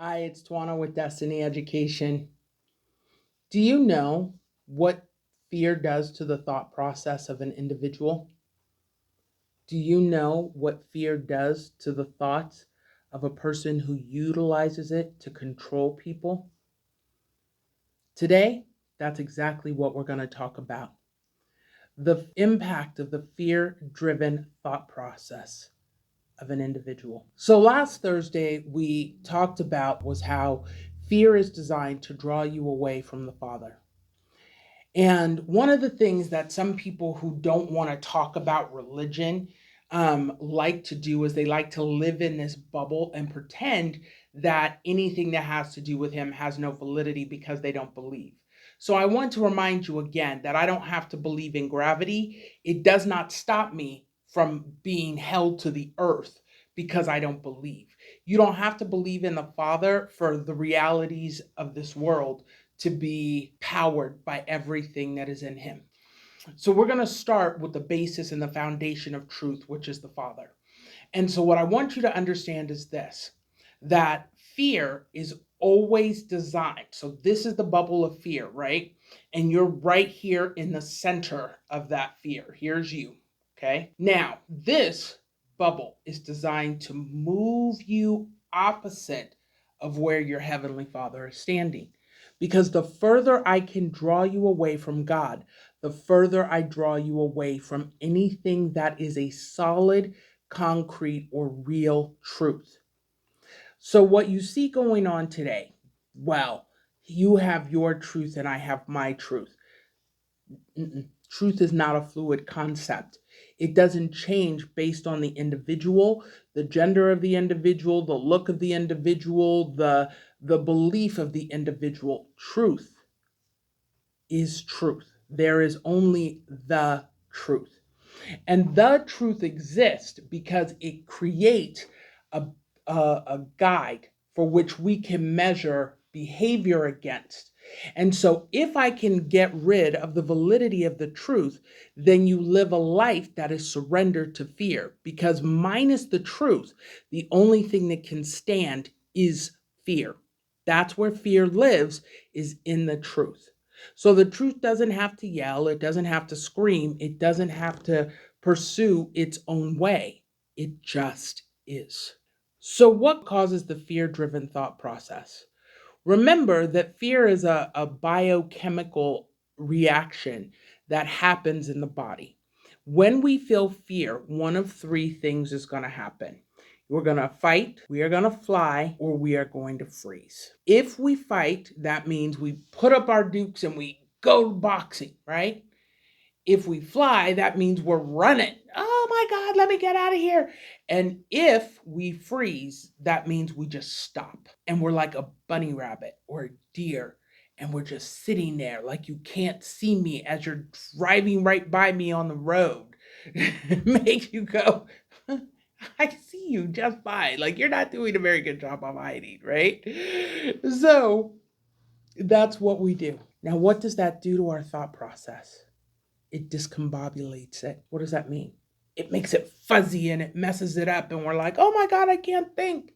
Hi, it's Tuana with Destiny Education. Do you know what fear does to the thought process of an individual? Do you know what fear does to the thoughts of a person who utilizes it to control people? Today, that's exactly what we're going to talk about. The impact of the fear driven thought process of an individual. So last Thursday we talked about was how fear is designed to draw you away from the Father. And one of the things that some people who don't want to talk about religion like to do is they like to live in this bubble and pretend that anything that has to do with him has no validity because they don't believe. So I want to remind you again that I don't have to believe in gravity. It does not stop me from being held to the earth because I don't believe. You don't have to believe in the Father for the realities of this world to be powered by everything that is in him. So we're going to start with the basis and the foundation of truth, which is the Father. And so what I want you to understand is this, that fear is always designed. So this is the bubble of fear, right? And you're right here in the center of that fear. Here's you, okay? Now, this bubble is designed to move you opposite of where your heavenly Father is standing. Because the further I can draw you away from God, the further I draw you away from anything that is a solid, concrete, or real truth. So, what you see going on today, well, you have your truth and I have my truth. Truth is not a fluid concept. It doesn't change based on the individual, the gender of the individual, the look of the individual, the belief of the individual. Truth is truth. There is only the truth. And the truth exists because it creates a, a guide for which we can measure behavior against. And so, if I can get rid of the validity of the truth, then you live a life that is surrendered to fear. Because minus the truth, the only thing that can stand is fear. That's where fear lives, is in the truth. So the truth doesn't have to yell, it doesn't have to scream, it doesn't have to pursue its own way. It just is. So, what causes the fear driven thought process? Remember that fear is a biochemical reaction that happens in the body. When we feel fear, one of three things is going to happen. We're going to fight, we are going to fly, or we are going to freeze. If we fight, that means we put up our dukes and we go boxing, right? If we fly, that means we're running. Oh my God, let me get out of here. And if we freeze, that means we just stop and we're like a bunny rabbit or a deer and we're just sitting there like you can't see me as you're driving right by me on the road. It makes you go, I see you just fine. Like you're not doing a very good job of hiding, right? So that's what we do. Now, what does that do to our thought process? It discombobulates it. What does that mean? It makes it fuzzy and it messes it up, and we're like, oh my God, I can't think.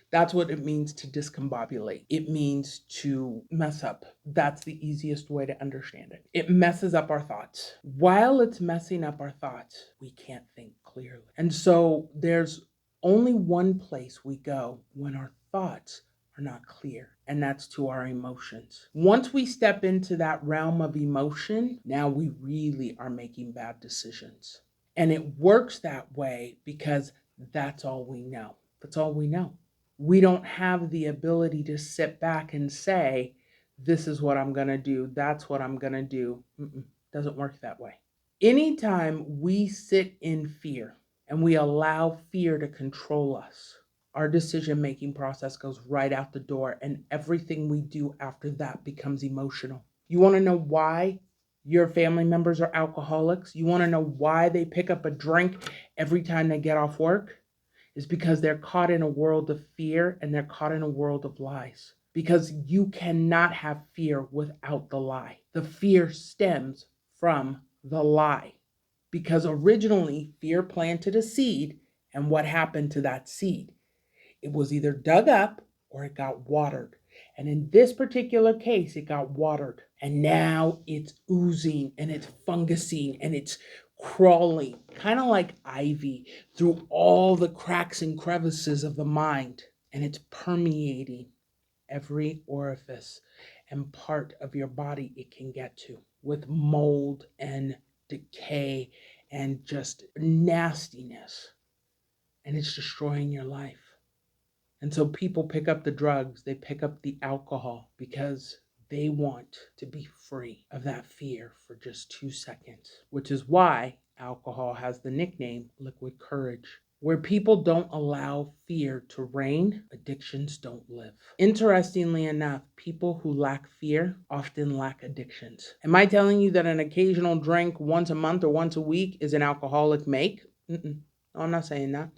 That's what it means to discombobulate. It means to mess up. That's the easiest way to understand it. It messes up our thoughts. While it's messing up our thoughts, we can't think clearly. And so there's only one place we go when our thoughts are not clear, and that's to our emotions. Once we step into that realm of emotion, now we really are making bad decisions. And it works that way because that's all we know. That's all we know. We don't have the ability to sit back and say, this is what I'm going to do. That's what I'm going to do. Doesn't work that way. Anytime we sit in fear and we allow fear to control us, our decision making process goes right out the door, and everything we do after that becomes emotional. You want to know why your family members are alcoholics? You want to know why they pick up a drink every time they get off work? Is because they're caught in a world of fear and they're caught in a world of lies. Because you cannot have fear without the lie. The fear stems from the lie. Because originally, fear planted a seed, and what happened to that seed? It was either dug up or it got watered. And in this particular case, it got watered. And now it's oozing and it's fungusing and it's crawling, kind of like ivy, through all the cracks and crevices of the mind. And it's permeating every orifice and part of your body it can get to, with mold and decay and just nastiness. And it's destroying your life. And so people pick up the drugs, they pick up the alcohol because they want to be free of that fear for just 2 seconds, which is why alcohol has the nickname liquid courage. Where people don't allow fear to reign, addictions don't live. Interestingly enough, people who lack fear often lack addictions. Am I telling you that an occasional drink once a month or once a week is an alcoholic make? No, I'm not saying that.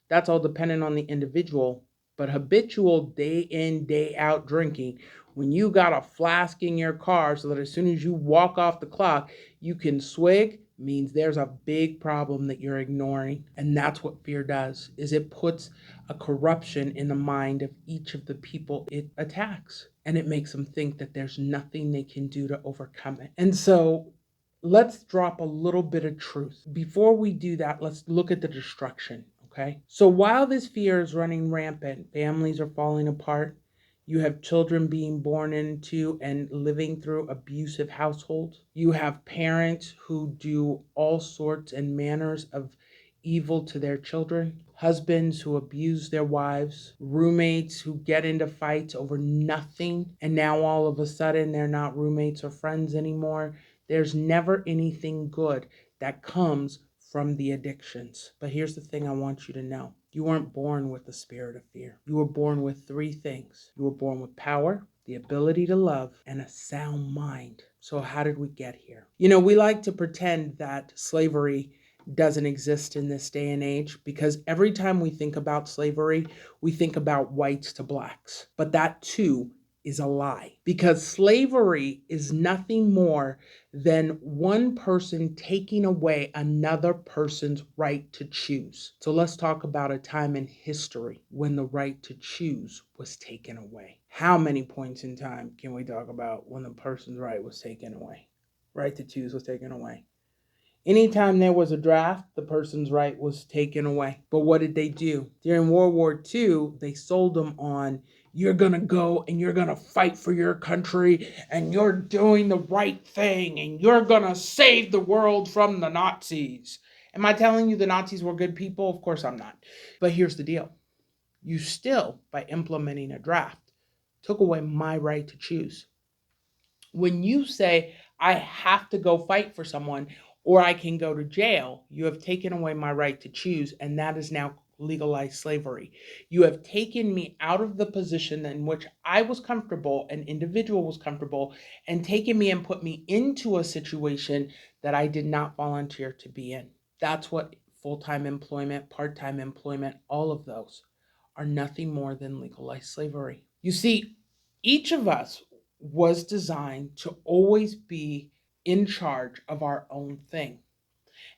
That's all dependent on the individual. But habitual day in, day out drinking, when you got a flask in your car so that as soon as you walk off the clock, you can swig, means there's a big problem that you're ignoring. And that's what fear does, is it puts a corruption in the mind of each of the people it attacks. And it makes them think that there's nothing they can do to overcome it. And so let's drop a little bit of truth. Before we do that, let's look at the destruction. Okay. So while this fear is running rampant, families are falling apart. You have children being born into and living through abusive households. You have parents who do all sorts and manners of evil to their children. Husbands who abuse their wives. Roommates who get into fights over nothing. And now all of a sudden they're not roommates or friends anymore. There's never anything good that comes from the addictions. But here's the thing I want you to know. You weren't born with the spirit of fear. You were born with 3 things. You were born with power, the ability to love, and a sound mind. So how did we get here? We like to pretend that slavery doesn't exist in this day and age because every time we think about slavery, we think about whites to blacks. But that too is a lie, because slavery is nothing more than one person taking away another person's right to choose. So let's talk about a time in history when the right to choose was taken away. How many points in time can we talk about when the person's right was taken away? Right to choose was taken away. Anytime there was a draft, the person's right was taken away. But what did they do? During World War II, they sold them on, you're going to go and you're going to fight for your country and you're doing the right thing and you're going to save the world from the Nazis. Am I telling you the Nazis were good people? Of course I'm not. But here's the deal. You still, by implementing a draft, took away my right to choose. When you say, I have to go fight for someone or I can go to jail, you have taken away my right to choose, and that is now legalized slavery. You have taken me out of the position in which I was comfortable, an individual was comfortable, and taken me and put me into a situation that I did not volunteer to be in. That's what full-time employment, part-time employment, all of those are nothing more than legalized slavery. You see, each of us was designed to always be in charge of our own thing.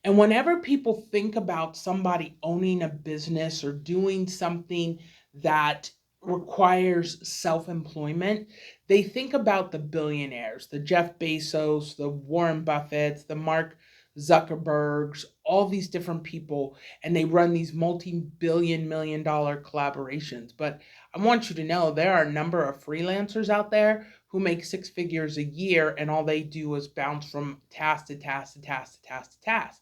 And whenever people think about somebody owning a business or doing something that requires self-employment, they think about the billionaires, the Jeff Bezos, the Warren Buffetts, the Mark Zuckerbergs, all these different people, and they run these multi-billion, $1 million collaborations. But I want you to know there are a number of freelancers out there who make 6 figures a year, and all they do is bounce from task to task to task to task to task.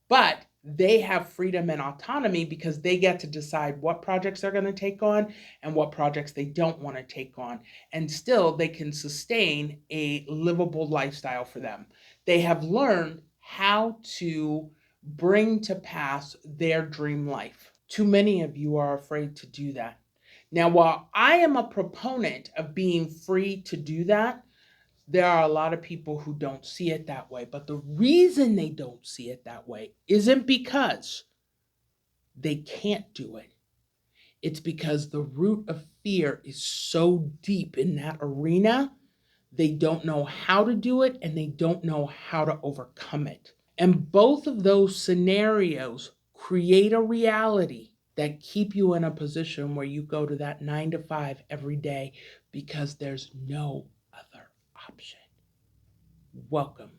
But they have freedom and autonomy because they get to decide what projects they're going to take on and what projects they don't want to take on. And still, they can sustain a livable lifestyle for them. They have learned how to bring to pass their dream life. Too many of you are afraid to do that. Now, while I am a proponent of being free to do that, there are a lot of people who don't see it that way. But the reason they don't see it that way isn't because they can't do it. It's because the root of fear is so deep in that arena, they don't know how to do it and they don't know how to overcome it. And both of those scenarios create a reality that keep you in a position where you go to that 9 to 5 every day because there's no other option. Welcome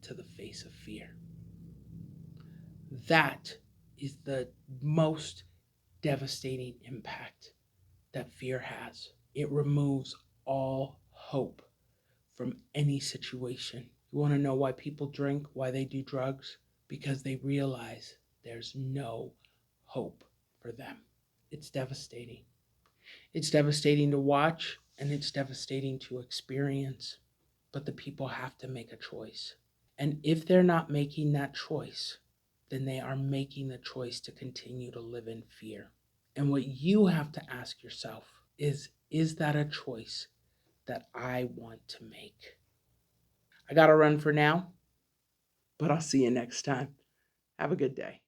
to the face of fear. That is the most devastating impact that fear has. It removes all hope from any situation. You want to know why people drink, why they do drugs? Because they realize there's no hope for them. It's devastating. It's devastating to watch and it's devastating to experience, but the people have to make a choice. And if they're not making that choice, then they are making the choice to continue to live in fear. And what you have to ask yourself is that a choice that I want to make? I got to run for now, but I'll see you next time. Have a good day.